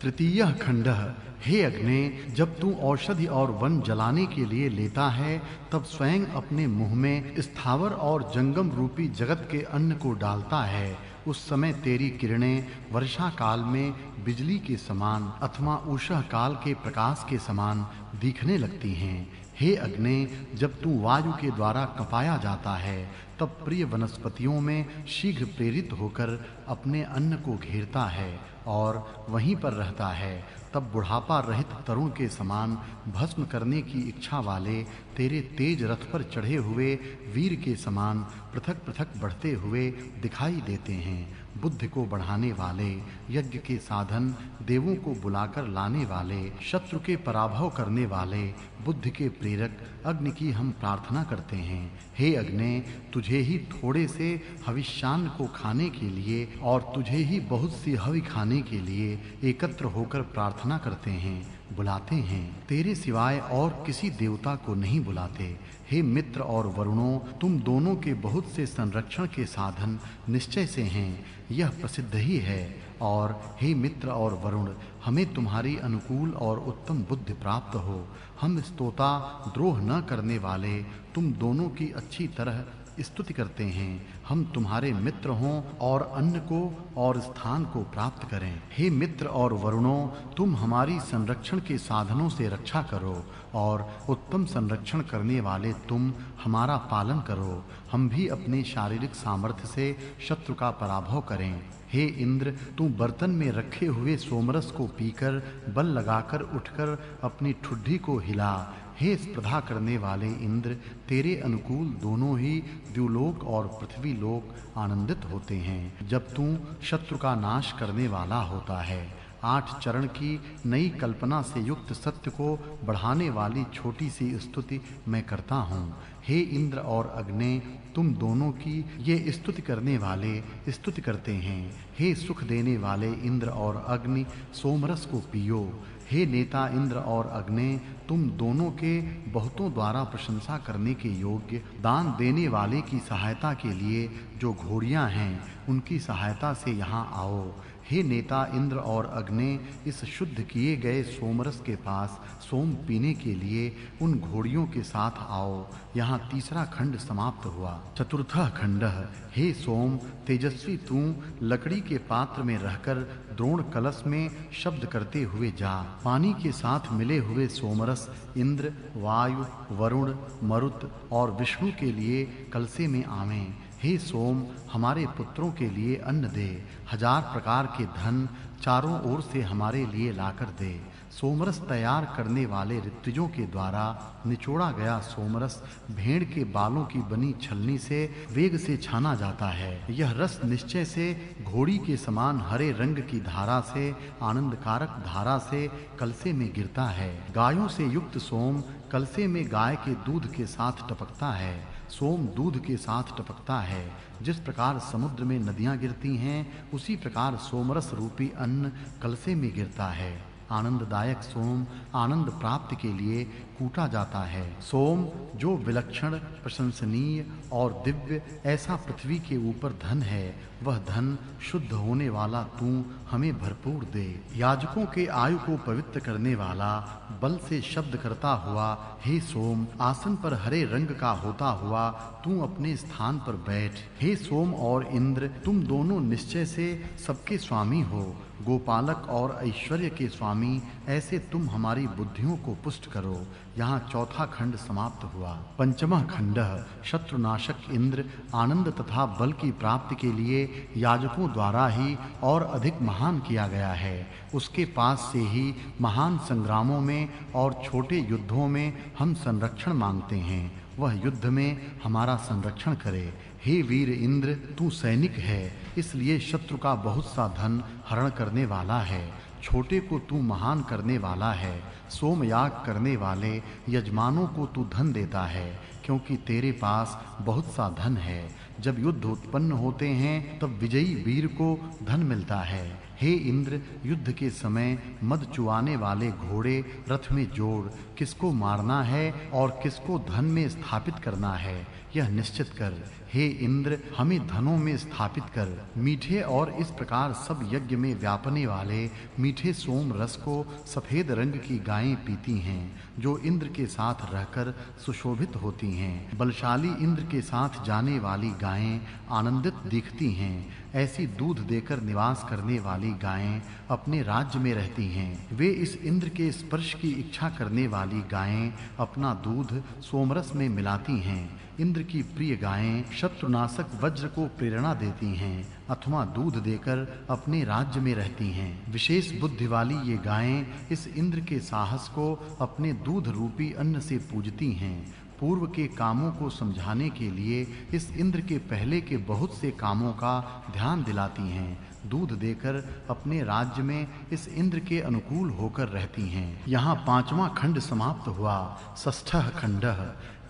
तृतीय खंडः। हे अग्ने, जब तू औषधि और वन जलाने के लिए लेता है तब स्वयं अपने मुंह में स्थावर और जंगम रूपी जगत के अन्न को डालता है। उस समय तेरी किरणें वर्षा काल में बिजली के समान अथवा उषः काल के प्रकाश के समान दिखने लगती हैं। हे अग्ने, जब तू वायु के द्वारा कपाया जाता है तब प्रिय वनस्पतियों में शीघ्र प्रेरित होकर अपने अन्न को घेरता है और वहीं पर रहता है। तब बुढ़ापा रहित तरुण के समान भस्म करने की इच्छा वाले तेरे तेज रथ पर चढ़े हुए वीर के समान पृथक-पृथक बढ़ते हुए दिखाई देते हैं। बुद्धि को बढ़ाने वाले, यज्ञ के साधन, देवों को बुलाकर लाने वाले, शत्रु के पराभव करने वाले, बुद्धि के प्रेरक अग्नि की हम प्रार्थना करते हैं। हे अग्ने, तुझे ही थोड़े से हविष्यान्न को खाने के लिए और तुझे ही बहुत सी हवि खाने के लिए एकत्र होकर प्रार्थना करते हैं, बुलाते हैं। तेरे सिवाय और किसी देवता को नहीं बुलाते। हे मित्र और वरुणों, तुम दोनों के बहुत से संरक्षण के साधन निश्चय से हैं, यह प्रसिद्ध ही है। और हे मित्र और वरुण, हमें तुम्हारी अनुकूल और उत्तम बुद्धि प्राप्त हो। हम स्तोता द्रोह न करने वाले तुम दोनों की अच्छी तरह स्तुति करते हैं। हम तुम्हारे मित्र हों और अन्न को और स्थान को प्राप्त करें। हे मित्र और वरुणों, तुम हमारी संरक्षण के साधनों से रक्षा करो और उत्तम संरक्षण करने वाले तुम हमारा पालन करो। हम भी अपने शारीरिक सामर्थ्य से शत्रु का पराभव करें। हे इंद्र, तू बर्तन में रखे हुए सोमरस को पीकर बल लगाकर उठकर अपनी ठुड्डी को हिला। हे स्पर्धा करने वाले इंद्र, तेरे अनुकूल दोनों ही द्युलोक और पृथ्वी लोक आनंदित होते हैं जब तू शत्रु का नाश करने वाला होता है। 8 चरण की नई कल्पना से युक्त सत्य को बढ़ाने वाली छोटी सी स्तुति मैं करता हूँ। हे इंद्र और अग्ने, तुम दोनों की ये स्तुति करने वाले स्तुति करते हैं। हे सुख देने वाले इंद्र और अग्नि, सोमरस को पियो। हे नेता इंद्र और अग्ने, तुम दोनों के बहुतों द्वारा प्रशंसा करने के योग्य दान देने वाले की सहायता के लिए जो घोड़ियां हैं उनकी सहायता से यहाँ आओ। हे नेता इंद्र और अग्ने, इस शुद्ध किए गए सोमरस के पास सोम पीने के लिए उन घोड़ियों के साथ आओ। यहाँ तीसरा खंड समाप्त हुआ। चतुर्थ खंडः। हे सोम, तेजस्वी तू लकड़ी के पात्र में रहकर द्रोण कलश में शब्द करते हुए जा। पानी के साथ मिले हुए सोमरस इंद्र, वायु, वरुण, मरुत और विष्णु के लिए कलसे में आवें। हे सोम, हमारे पुत्रों के लिए अन्न दे। 1000 प्रकार के धन चारों ओर से हमारे लिए लाकर दे। सोमरस तैयार करने वाले ऋत्विजों के द्वारा निचोड़ा गया सोमरस भेड़ के बालों की बनी छलनी से वेग से छाना जाता है। यह रस निश्चय से घोड़ी के समान हरे रंग की धारा से, आनंदकारक धारा से कलसे में गिरता है। गायों से युक्त सोम कलसे में गाय के दूध के साथ टपकता है। सोम दूध के साथ टपकता है। जिस प्रकार समुद्र में नदियां गिरती हैं, उसी प्रकार सोमरस रूपी अन्न कलसे में गिरता है। आनंददायक सोम आनंद प्राप्ति के लिए कूटा जाता है। सोम जो विलक्षण, प्रशंसनीय और दिव्य ऐसा पृथ्वी के ऊपर धन है, वह धन शुद्ध होने वाला तू हमें भरपूर दे। याजकों के आयु को पवित्र करने वाला बल से शब्द करता हुआ, हे सोम, आसन पर हरे रंग का होता हुआ तू अपने स्थान पर बैठ। हे सोम और इंद्र, तुम दोनों निश्चय से सबके स्वामी हो, गोपालक और ऐश्वर्य के स्वामी, ऐसे तुम हमारी बुद्धियों को पुष्ट करो। यहाँ चौथा खंड समाप्त हुआ। पंचमः खंडः। शत्रुनाशक इंद्र आनंद तथा बल की प्राप्ति के लिए याजकों द्वारा ही और अधिक महान किया गया है। उसके पास से ही महान संग्रामों में और छोटे युद्धों में हम संरक्षण मांगते हैं। वह युद्ध में हमारा संरक्षण करे। हे वीर इंद्र, तू सैनिक है, इसलिए शत्रु का बहुत सा धन हरण करने वाला है। छोटे को तू महान करने वाला है। सोमयाग करने वाले यजमानों को तू धन देता है, क्योंकि तेरे पास बहुत सा धन है। जब युद्ध उत्पन्न होते हैं तब विजयी वीर को धन मिलता है। हे इंद्र, युद्ध के समय मद चुआने वाले घोड़े रथ में जोड़, किसको मारना है और किसको धन में स्थापित करना है यह निश्चित कर। हे इंद्र, हमें धनों में स्थापित कर। मीठे और इस प्रकार सब यज्ञ में व्यापने वाले मीठे सोम रस को सफेद रंग की गायें पीती हैं, जो इंद्र के साथ रहकर सुशोभित होती हैं। बलशाली इंद्र के साथ जाने वाली गायें आनंदित दिखती हैं। ऐसी दूध देकर निवास करने वाली गायें अपने राज्य में रहती हैं। वे इस इंद्र के स्पर्श की इच्छा करने वाली गायें अपना दूध सोमरस में मिलाती हैं। इंद्र की प्रिय गायें शत्रुनाशक वज्र को प्रेरणा देती हैं अथवा दूध देकर अपने राज्य में रहती हैं। विशेष बुद्धि वाली ये गायें इस इंद्र के साहस को अपने दूध रूपी अन्न से पूजती हैं। पूर्व के कामों को समझाने के लिए इस इंद्र के पहले के बहुत से कामों का ध्यान दिलाती हैं। दूध देकर अपने राज्य में इस इंद्र के अनुकूल होकर रहती हैं। यहाँ 5वां खंड समाप्त हुआ। षष्ठः खंडः।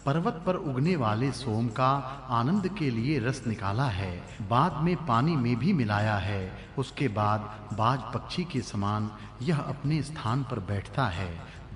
पर्वत पर उगने वाले सोम का आनंद के लिए रस निकाला है, बाद में पानी में भी मिलाया है। उसके बाद बाज पक्षी के समान यह अपने स्थान पर बैठता है।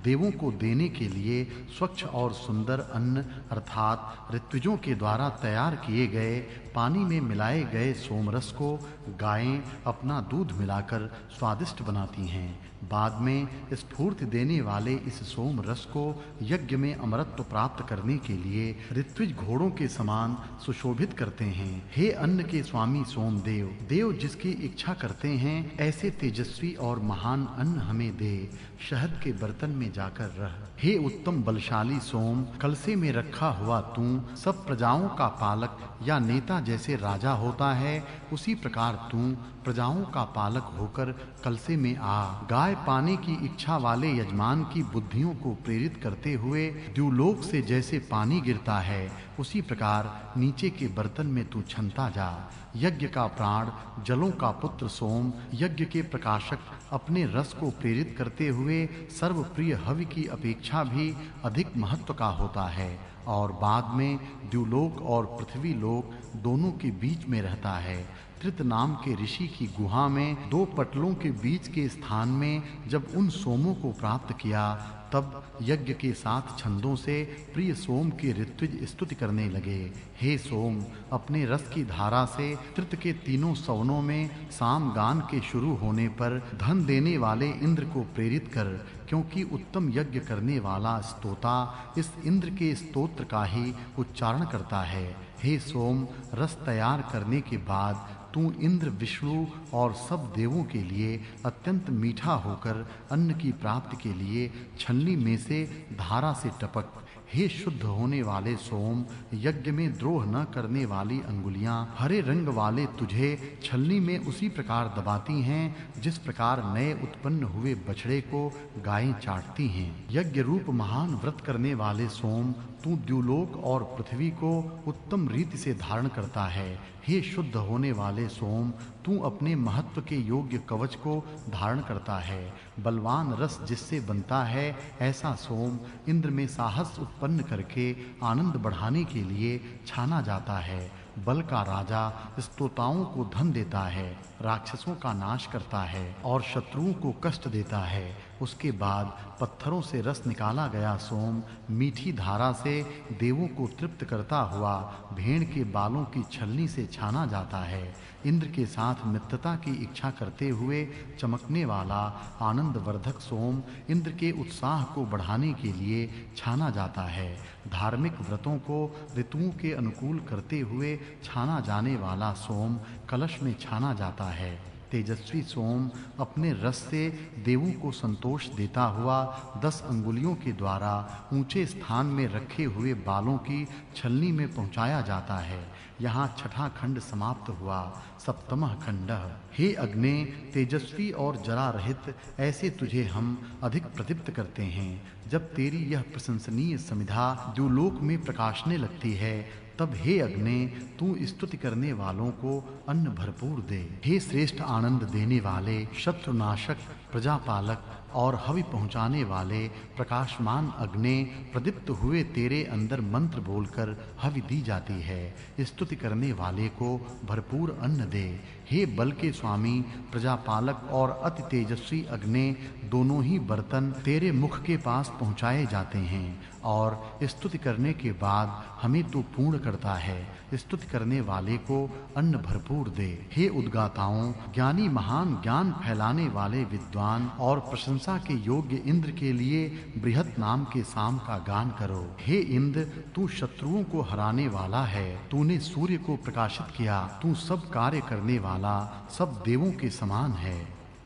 देवों को देने के लिए स्वच्छ और सुंदर अन्न अर्थात ऋत्विजों के द्वारा तैयार किए गए पानी में मिलाए गए सोमरस को गायें अपना दूध मिलाकर स्वादिष्ट बनाती हैं। बाद में स्फूर्ति देने वाले इस सोम रस को यज्ञ में अमरत्व प्राप्त करने के लिए ऋत्विज घोड़ों के समान सुशोभित करते हैं। हे अन्न के स्वामी सोमदेव, देव जिसकी इच्छा करते हैं ऐसे तेजस्वी और महान अन्न हमें दे। शहद के बर्तन में जाकर रह। हे उत्तम बलशाली सोम, कलसे में रखा हुआ तू सब प्रजाओं का पालक या नेता जैसे राजा होता है, उसी प्रकार तू प्रजाओं का पालक होकर कलसे में आ। गाय पाने की इच्छा वाले यजमान की बुद्धियों को प्रेरित करते हुए द्युलोक से जैसे पानी गिरता है, उसी प्रकार नीचे के बर्तन में तू छनता जा। यज्ञ का प्राण, जलों का पुत्र सोम, यज्ञ के प्रकाशक अपने रस को प्रेरित करते हुए सर्वप्रिय हवि की अपेक्षा भी अधिक महत्व का होता है और बाद में द्युलोक और पृथ्वी लोक दोनों के बीच में रहता है। त्रित नाम के ऋषि की गुहा में 2 पटलों के बीच के स्थान में जब उन सोमों को प्राप्त किया, तब यज्ञ के साथ छंदों से प्रिय सोम की ऋत्विज स्तुति करने लगे। हे सोम, अपने रस की धारा से त्रित के तीनों सवनों में साम गान के शुरू होने पर धन देने वाले इंद्र को प्रेरित कर, क्योंकि उत्तम यज्ञ करने वाला स्तोता इस इंद्र के स्तोत्र का ही उच्चारण करता है। हे सोम, रस तैयार करने के बाद तू इंद्र, विष्णु और सब देवों के लिए अत्यंत मीठा होकर अन्न की प्राप्ति के लिए छलनी में से धारा से टपक। हे शुद्ध होने वाले सोम, यज्ञ में द्रोह न करने वाली अंगुलियां हरे रंग वाले तुझे छलनी में उसी प्रकार दबाती हैं जिस प्रकार नए उत्पन्न हुए बछड़े को गायें चाटती हैं। यज्ञ रूप महान व्रत करने वाले सोम, तू द्युलोक और पृथ्वी को उत्तम रीति से धारण करता है। हे शुद्ध होने वाले सोम, तू अपने महत्व के योग्य कवच को धारण करता है। बलवान रस जिससे बनता है, ऐसा सोम इंद्र में साहस उत्पन्न करके आनंद बढ़ाने के लिए छाना जाता है। बल का राजा स्तोताओं को धन देता है, राक्षसों का नाश करता है और शत्रुओं को कष्ट देता है। उसके बाद पत्थरों से रस निकाला गया सोम मीठी धारा से देवों को तृप्त करता हुआ भेड़ के बालों की छलनी से छाना जाता है। इंद्र के साथ मित्रता की इच्छा करते हुए चमकने वाला आनंद वर्धक सोम इंद्र के उत्साह को बढ़ाने के लिए छाना जाता है। धार्मिक व्रतों को ऋतुओं के अनुकूल करते हुए छाना जाने वाला सोम कलश में छाना जाता है। तेजस्वी सोम अपने रस से देवों को संतोष देता हुआ 10 अंगुलियों के द्वारा ऊंचे स्थान में रखे हुए बालों की छलनी में पहुंचाया जाता है। यहाँ 6ठा खंड समाप्त हुआ। सप्तमः खंडः। हे अग्ने, तेजस्वी और जरा रहित ऐसे तुझे हम अधिक प्रदीप्त करते हैं। जब तेरी यह प्रशंसनीय समिधा द्युलोक में प्रकाशने लगती है, तब हे अग्ने, तू स्तुति करने वालों को अन्न भरपूर दे। हे श्रेष्ठ आनंद देने वाले, शत्रुनाशक, प्रजापालक और हवि पहुंचाने वाले प्रकाशमान अग्नि प्रदीप्त हुए तेरे अंदर मंत्र बोलकर हवि दी जाती है। स्तुति करने वाले को भरपूर अन्न दे। हे बल के स्वामी, प्रजापालक और अति तेजस्वी अग्नि दोनों ही बर्तन तेरे मुख के पास पहुंचाए जाते हैं और स्तुति करने के बाद हमें तू पूर्ण करता है। स्तुति करने वाले को अन्न भरपूर दे। हे उद्गाताओं, ज्ञानी महान ज्ञान फैलाने वाले विद्वान और प्रशंसा के योग्य इंद्र के लिए बृहत नाम के साम का गान करो। हे इंद्र, तू शत्रुओं को हराने वाला है। तूने सूर्य को प्रकाशित किया। तू सब कार्य करने वाला सब देवों के समान है।